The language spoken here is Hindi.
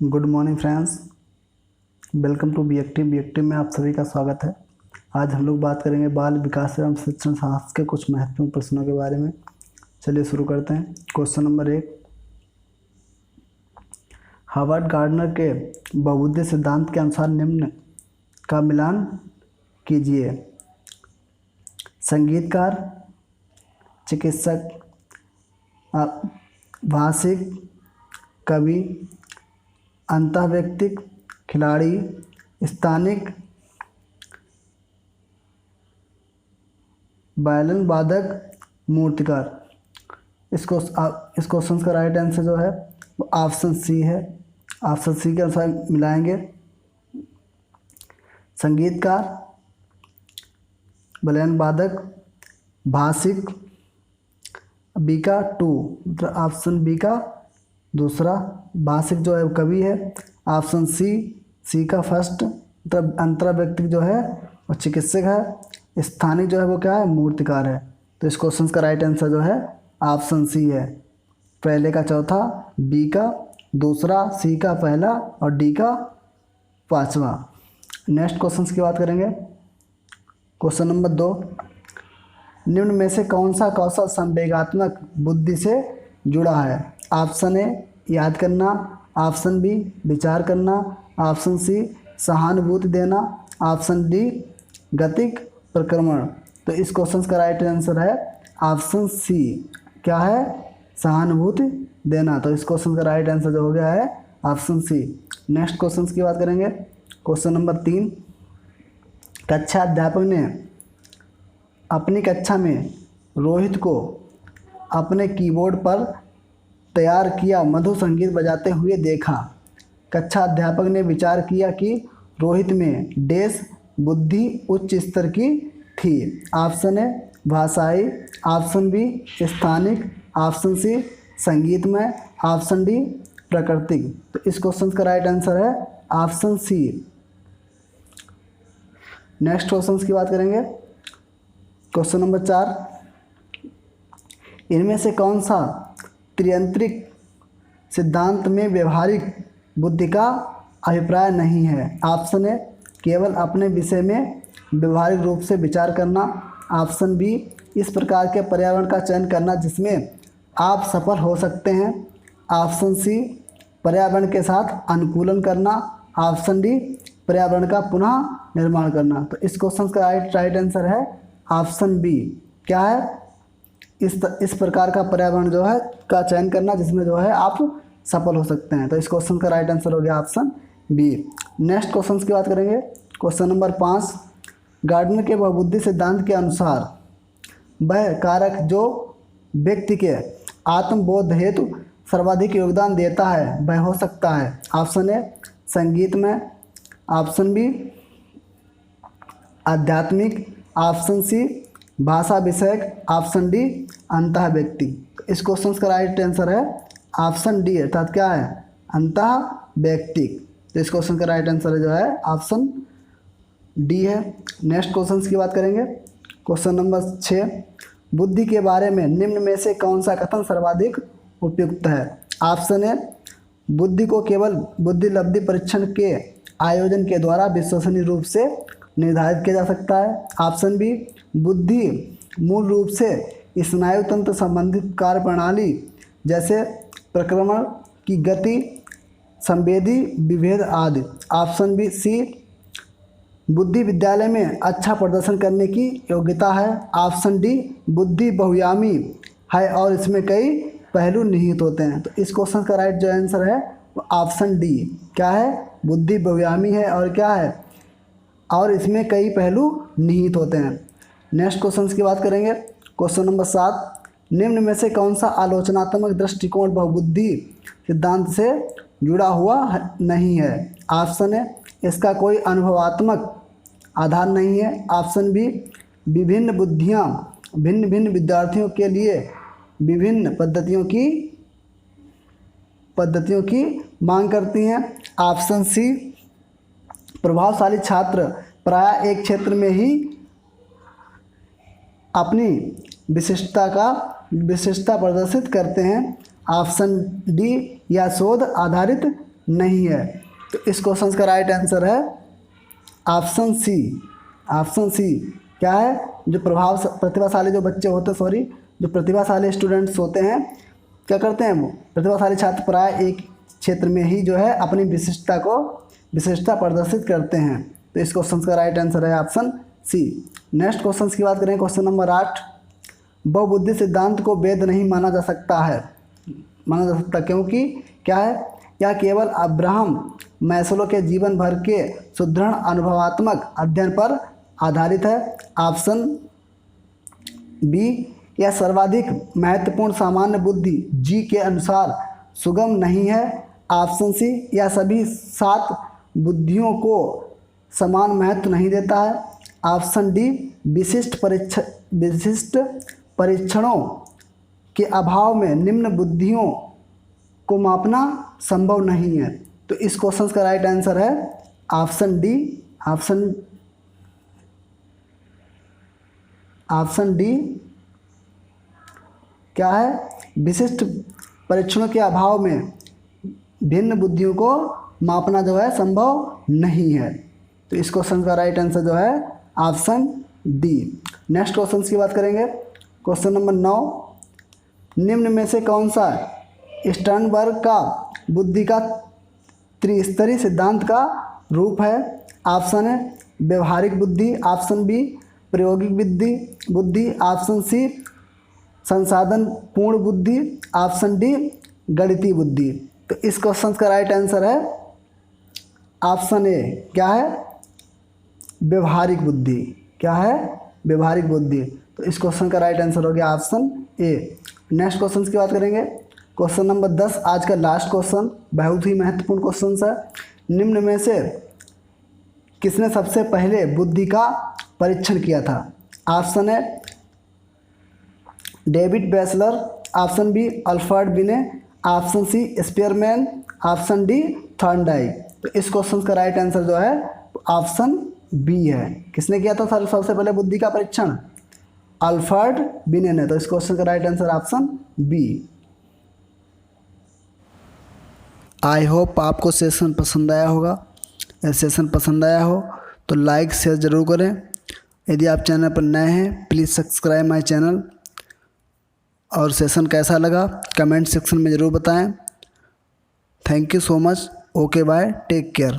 Good morning friends, welcome to be active में आप सभी का स्वागत है। आज हम लोग बात करेंगे बाल विकास एवं शिक्षण शास्त्र के कुछ महत्वपूर्ण प्रश्नों के बारे में। चलिए शुरू करते हैं। क्वेश्चन नंबर 1, हार्वर्ड गार्डनर के बहुबुद्धि सिद्धांत के अनुसार निम्न का मिलान कीजिए। संगीतकार, चिकित्सक, भाषिक, कवि, अंतःव्यक्तिक, खिलाड़ी, स्थानिक, वायलिन वादक, मूर्तिकार। इस क्वेश्चन का राइट आंसर जो है वो ऑप्शन सी है। ऑप्शन सी के अनुसार मिलाएंगे। संगीतकार, वायलिन वादक, भाषिक, बी का 2 मतलब ऑप्शन बी का दूसरा, भाषिक जो है वो कवि है। ऑप्शन सी का फर्स्ट मतलब अंतर्व्यक्तिक जो है वो चिकित्सक है। स्थानिक जो है वो क्या है, मूर्तिकार है। तो इस क्वेश्चन का राइट आंसर जो है ऑप्शन सी है। पहले का चौथा, बी का दूसरा, सी का पहला और डी का पांचवा। नेक्स्ट क्वेश्चन की बात करेंगे। क्वेश्चन नंबर 2, निम्न में से कौन सा कौशल संवेगात्मक बुद्धि से जुड़ा है? ऑप्शन ए याद करना, ऑप्शन बी विचार करना, ऑप्शन सी सहानुभूति देना, ऑप्शन डी गतिक प्रक्रमण। तो इस क्वेश्चन का राइट आंसर है ऑप्शन सी। क्या है? सहानुभूति देना। तो इस क्वेश्चन का राइट आंसर जो हो गया है ऑप्शन सी। नेक्स्ट क्वेश्चन की बात करेंगे। क्वेश्चन नंबर 3, कक्षा अध्यापक ने अपनी कक्षा में रोहित को अपने कीबोर्ड पर तैयार किया मधुर संगीत बजाते हुए देखा। कक्षा अध्यापक ने विचार किया कि रोहित में डैश बुद्धि उच्च स्तर की थी। ऑप्शन ए भाषाई, ऑप्शन बी स्थानिक, ऑप्शन सी संगीतमय, ऑप्शन डी प्राकृतिक। तो इस क्वेश्चन का राइट आंसर है ऑप्शन सी। नेक्स्ट क्वेश्चन की बात करेंगे। क्वेश्चन नंबर 4, इनमें से कौन सा त्रियंत्रिक सिद्धांत में व्यवहारिक बुद्धि का अभिप्राय नहीं है? ऑप्शन ए केवल अपने विषय में व्यवहारिक रूप से विचार करना, ऑप्शन बी इस प्रकार के पर्यावरण का चयन करना जिसमें आप सफल हो सकते हैं, ऑप्शन सी पर्यावरण के साथ अनुकूलन करना, ऑप्शन डी पर्यावरण का पुनः निर्माण करना। तो इस क्वेश्चन का राइट आंसर है ऑप्शन बी। क्या है? इस प्रकार का पर्यावरण जो है का चयन करना जिसमें जो है आप सफल हो सकते हैं। तो इस क्वेश्चन का राइट आंसर हो गया ऑप्शन बी। नेक्स्ट क्वेश्चन की बात करेंगे। क्वेश्चन नंबर 5, गार्डनर के बहुबुद्धि सिद्धांत के अनुसार वह कारक जो व्यक्ति के आत्मबोध हेतु सर्वाधिक योगदान देता है वह हो सकता है। ऑप्शन ए संगीत में, ऑप्शन बी आध्यात्मिक, ऑप्शन सी भाषा विषयक, ऑप्शन डी अंतः व्यक्ति। इस क्वेश्चन का राइट आंसर है ऑप्शन डी अर्थात क्या है, अंतः व्यक्तिक। तो इस क्वेश्चन का राइट आंसर जो है ऑप्शन डी है। नेक्स्ट क्वेश्चन की बात करेंगे। क्वेश्चन नंबर 6, बुद्धि के बारे में निम्न में से कौन सा कथन सर्वाधिक उपयुक्त है? ऑप्शन ए बुद्धि को केवल बुद्धि लब्धि परीक्षण के आयोजन के द्वारा विश्वसनीय रूप से निर्धारित किया जा सकता है, ऑप्शन बी बुद्धि मूल रूप से स्नायु तंत्र संबंधित कार्य प्रणाली जैसे प्रक्रमण की गति, संवेदी विभेद आदि, ऑप्शन बी सी बुद्धि विद्यालय में अच्छा प्रदर्शन करने की योग्यता है, ऑप्शन डी बुद्धि बहुयामी है और इसमें कई पहलू निहित होते हैं। तो इस क्वेश्चन का राइट जो आंसर है वो ऑप्शन डी। क्या है? बुद्धि बहुयामी है और क्या है, और इसमें कई पहलू निहित होते हैं। नेक्स्ट क्वेश्चन की बात करेंगे। क्वेश्चन नंबर 7, निम्न में से कौन सा आलोचनात्मक दृष्टिकोण बहुबुद्धि सिद्धांत से जुड़ा हुआ नहीं है? ऑप्शन ए इसका कोई अनुभवात्मक आधार नहीं है, ऑप्शन बी विभिन्न बुद्धियाँ भिन्न भिन्न विद्यार्थियों के लिए विभिन्न पद्धतियों की मांग करती हैं, ऑप्शन सी प्रभावशाली छात्र प्रायः एक क्षेत्र में ही अपनी विशिष्टता प्रदर्शित करते हैं, ऑप्शन डी या शोध आधारित नहीं है। तो इस क्वेश्चन का राइट आंसर है ऑप्शन सी। ऑप्शन सी क्या है, जो प्रतिभाशाली जो बच्चे होते जो प्रतिभाशाली स्टूडेंट्स होते हैं, क्या करते हैं, वो प्रतिभाशाली छात्र प्राय एक क्षेत्र में ही जो है अपनी विशिष्टता प्रदर्शित करते हैं। तो इस क्वेश्चन का राइट आंसर है ऑप्शन सी। नेक्स्ट क्वेश्चन की बात करें, क्वेश्चन नंबर 8, बहुबुद्धि सिद्धांत को वैध नहीं माना जा सकता क्योंकि क्या है, यह केवल अब्राहम मैस्लो के जीवन भर के सुदृढ़ अनुभवात्मक अध्ययन पर आधारित है। ऑप्शन बी, यह सर्वाधिक महत्वपूर्ण सामान्य बुद्धि जी के अनुसार सुगम नहीं है। ऑप्शन सी, यह सभी 7 बुद्धियों को समान महत्व नहीं देता है। ऑप्शन डी, विशिष्ट परीक्षणों के अभाव में निम्न बुद्धियों को मापना संभव नहीं है। तो इस क्वेश्चन का राइट आंसर है ऑप्शन डी। ऑप्शन डी क्या है, विशिष्ट परीक्षणों के अभाव में भिन्न बुद्धियों को मापना जो है संभव नहीं है। तो इस क्वेश्चन का राइट आंसर जो है ऑप्शन डी। नेक्स्ट क्वेश्चन की बात करेंगे, क्वेश्चन नंबर 9, निम्न में से कौन सा स्टर्नबर्ग का बुद्धि का त्रिस्तरीय सिद्धांत का रूप है। ऑप्शन है व्यवहारिक बुद्धि, ऑप्शन बी प्रायोगिक बुद्धि, ऑप्शन सी संसाधन पूर्ण बुद्धि, ऑप्शन डी गणितीय बुद्धि। तो इस क्वेश्चन का राइट आंसर है ऑप्शन ए, क्या है, व्यवहारिक बुद्धि। क्या है, व्यवहारिक बुद्धि। तो इस क्वेश्चन का राइट आंसर हो गया ऑप्शन ए। नेक्स्ट क्वेश्चन की बात करेंगे, क्वेश्चन नंबर 10, आज का लास्ट क्वेश्चन, बहुत ही महत्वपूर्ण क्वेश्चन है। निम्न में से किसने सबसे पहले बुद्धि का परीक्षण किया था। ऑप्शन है David Basler, option B Alfred Binet, option C Spearman, option D Thorndike. तो इस क्वेश्चन का राइट आंसर जो है ऑप्शन बी है। किसने किया था सर सबसे पहले बुद्धि का परीक्षण, अल्फ्रेड बिने ने। तो इस क्वेश्चन का right answer option B. I hope आपको सेशन पसंद आया होगा। यदि सेशन पसंद आया हो तो लाइक शेयर ज़रूर करें। यदि आप चैनल पर नए हैं प्लीज़ सब्सक्राइब माय चैनल। और सेशन कैसा लगा कमेंट सेक्शन में ज़रूर बताएं। Thank you so much. Okay bye, take care.